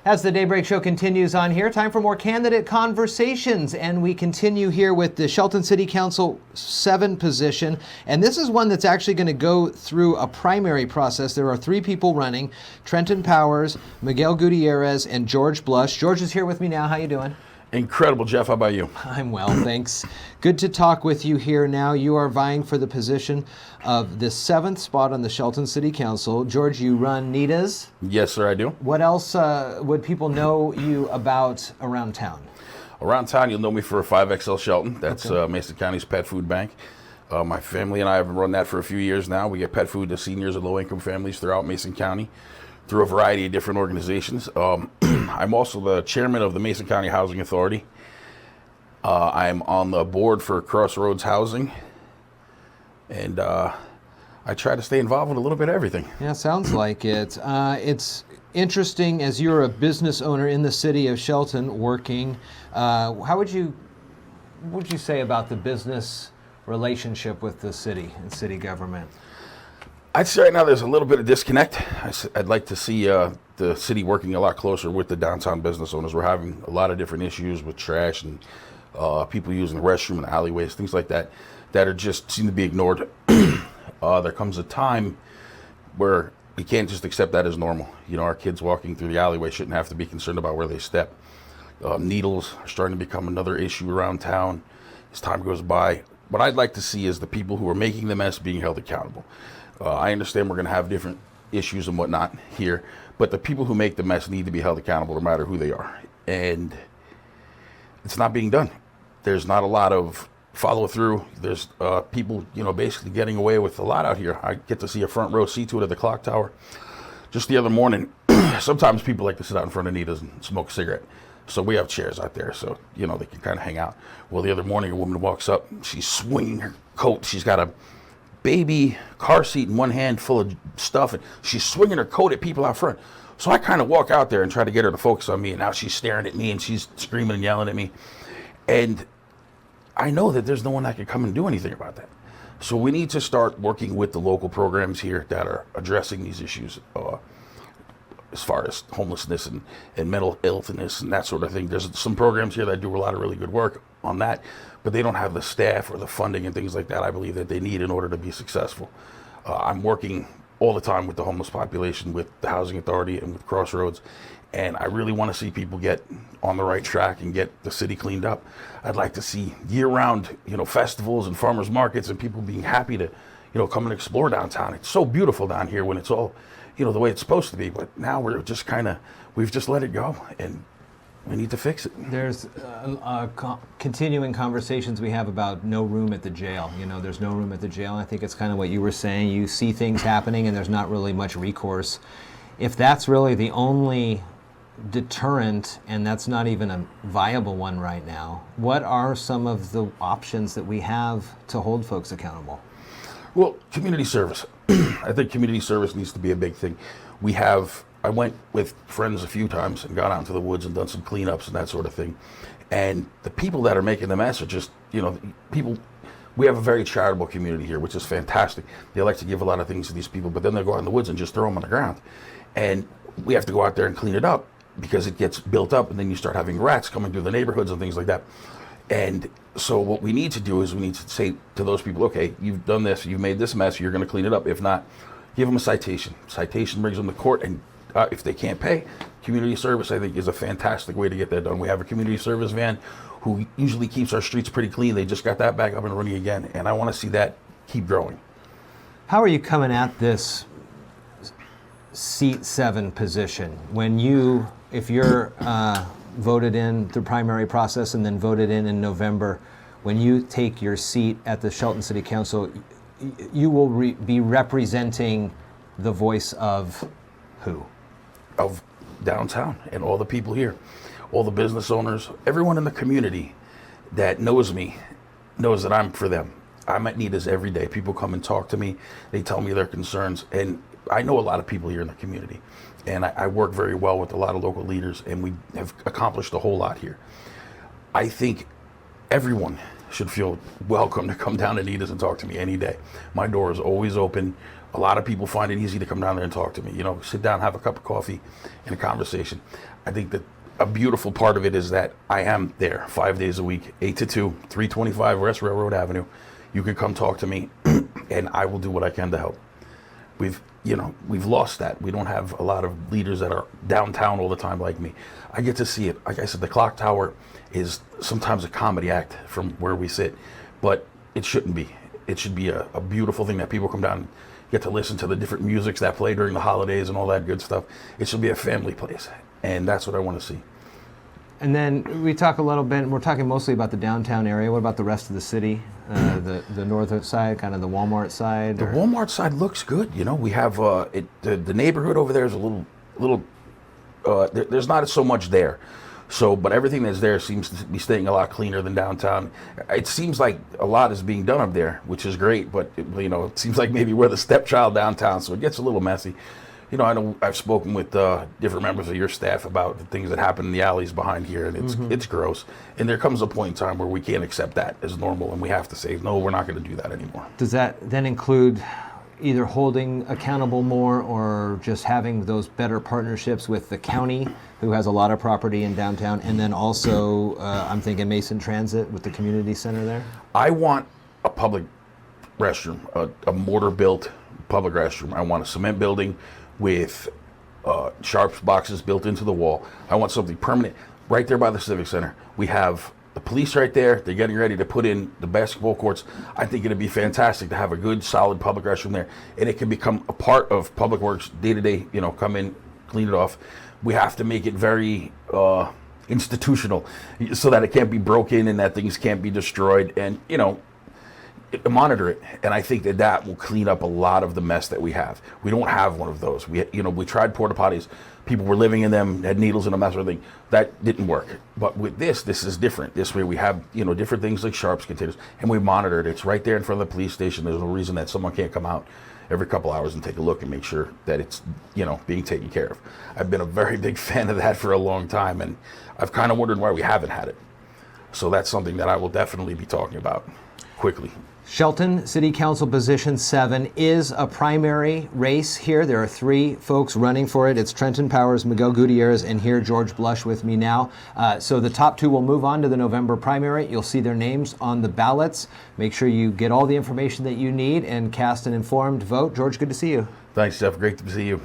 As the Daybreak Show continues on here, time for more candidate conversations. And we continue here with the Shelton City Council 7 position. And this is one that's actually going to go through a primary process. There are 3 people running: Trenton Powers, Miguel Gutierrez, and George Blush. George is here with me now. How you doing? Incredible, Jeff. How about you? I'm well, thanks. Good to talk with you here now. You are vying for the position of the 7th spot on the Shelton City Council. George, you run Nita's. Yes, sir, I do. What else would people know you about around town? Around town, you'll know me for 5XL Shelton. That's Mason County's pet food bank. My family and I have run that for a few years now. We get pet food to seniors and low-income families throughout Mason County through a variety of different organizations. I'm also the chairman of the Mason County Housing Authority. I'm on the board for Crossroads Housing, and I try to stay involved with a little bit of everything. Yeah, sounds like it. It's interesting, as you're a business owner in the city of Shelton working. What would you say about the business relationship with the city and city government? I'd say right now there's a little bit of disconnect. I'd like to see the city working a lot closer with the downtown business owners. We're having a lot of different issues with trash and people using the restroom and alleyways, things like that, that are just seem to be ignored. There comes a time where we can't just accept that as normal. You know, our kids walking through the alleyway shouldn't have to be concerned about where they step. Needles are starting to become another issue around town as time goes by. What I'd like to see is the people who are making the mess being held accountable. I understand we're going to have different issues and whatnot here, but the people who make the mess need to be held accountable no matter who they are. And it's not being done. There's not a lot of follow through. There's people, basically getting away with a lot out here. I get to see a front row seat to it at the clock tower. Just the other morning, sometimes people like to sit out in front of Nita's and smoke a cigarette. So we have chairs out there so, they can kind of hang out. Well, the other morning, a woman walks up, she's swinging her coat. She's got a baby car seat in one hand full of stuff, and she's swinging her coat at people out front. So I kind of walk out there and try to get her to focus on me, and now she's staring at me and she's screaming and yelling at me. And I know that there's no one that can come and do anything about that. So we need to start working with the local programs here that are addressing these issues as far as homelessness and mental illness and that sort of thing. There's some programs here that do a lot of really good work on that, but they don't have the staff or the funding and things like that I believe that they need in order to be successful. I'm working all the time with the homeless population, with the Housing Authority and with Crossroads, and I really want to see people get on the right track and get the city cleaned up. I'd like to see year-round, festivals and farmers markets and people being happy to, come and explore downtown. It's so beautiful down here when it's all, the way it's supposed to be, but now we're just we've just let it go, and we need to fix it. There's continuing conversations we have about no room at the jail. There's no room at the jail. I think it's kind of what you were saying. You see things happening and there's not really much recourse. If that's really the only deterrent, and that's not even a viable one right now, what are some of the options that we have to hold folks accountable? Well, community service. I think community service needs to be a big thing. I went with friends a few times and got out into the woods and done some cleanups and that sort of thing. And the people that are making the mess are just, people. We have a very charitable community here, which is fantastic. They like to give a lot of things to these people, but then they go out in the woods and just throw them on the ground. And we have to go out there and clean it up because it gets built up, and then you start having rats coming through the neighborhoods and things like that. And so what we need to do is we need to say to those people, okay, you've done this, you've made this mess, you're going to clean it up. If not, give them a citation. Citation brings them to court, and if they can't pay, community service, I think, is a fantastic way to get that done. We have a community service van who usually keeps our streets pretty clean. They just got that back up and running again, and I want to see that keep growing. How are you coming at this seat 7 position? If you're voted in the primary process and then voted in November, when you take your seat at the Shelton City Council, you will be representing the voice of who? Of downtown and all the people here, all the business owners, everyone in the community that knows me knows that I'm for them. I'm at Nita's every day. People come and talk to me. They tell me their concerns, and I know a lot of people here in the community, and I work very well with a lot of local leaders, and we have accomplished a whole lot here. I think everyone should feel welcome to come down to Nita's and talk to me any day. My door is always open. A lot of people find it easy to come down there and talk to me. You know, sit down, have a cup of coffee, and a conversation. I think that a beautiful part of it is that I am there 5 days a week, 8 to 2, 325 West Railroad Avenue. You can come talk to me, and I will do what I can to help. We've lost that. We don't have a lot of leaders that are downtown all the time like me. I get to see it. Like I said, the clock tower is sometimes a comedy act from where we sit, but it shouldn't be. It should be a beautiful thing that people come down and get to listen to the different musics that play during the holidays and all that good stuff. It should be a family place, and that's what I want to see. And then we talk a little bit, we're talking mostly about the downtown area. What about the rest of the city? The northern side, kind of the Walmart side? The Walmart side looks good. You know, we have the neighborhood over there is a little there's not so much there. So, but everything that's there seems to be staying a lot cleaner than downtown. It seems like a lot is being done up there, which is great, but it seems like maybe we're the stepchild downtown, so it gets a little messy. You know, I know I've spoken with different members of your staff about the things that happen in the alleys behind here, and it's gross. And there comes a point in time where we can't accept that as normal, and we have to say, no, we're not going to do that anymore. Does that then include either holding accountable more or just having those better partnerships with the county, who has a lot of property in downtown, and then also, I'm thinking Mason Transit with the community center there? I want a public restroom, a mortar-built public restroom. I want a cement building with sharps boxes built into the wall. I want something permanent right there by the Civic Center. We have the police right there. They're getting ready to put in the basketball courts. I think it'd be fantastic to have a good, solid public restroom there, and it can become a part of Public Works day-to-day, come in, clean it off. We have to make it very institutional so that it can't be broken and that things can't be destroyed, and, monitor it. And I think that will clean up a lot of the mess that we have. We don't have one of those. We tried porta potties. People were living in them, had needles in them, that sort of thing. That didn't work. But with this is different. This way we have, different things like sharps containers, and we monitor it. It's right there in front of the police station. There's no reason that someone can't come out every couple hours and take a look and make sure that it's, being taken care of. I've been a very big fan of that for a long time, and I've kind of wondered why we haven't had it. So that's something that I will definitely be talking about quickly. Shelton City Council Position 7 is a primary race here. There are 3 folks running for it. It's Trenton Powers, Miguel Gutierrez, and here George Blush with me now. So the top 2 will move on to the November primary. You'll see their names on the ballots. Make sure you get all the information that you need and cast an informed vote. George, good to see you. Thanks, Jeff. Great to see you.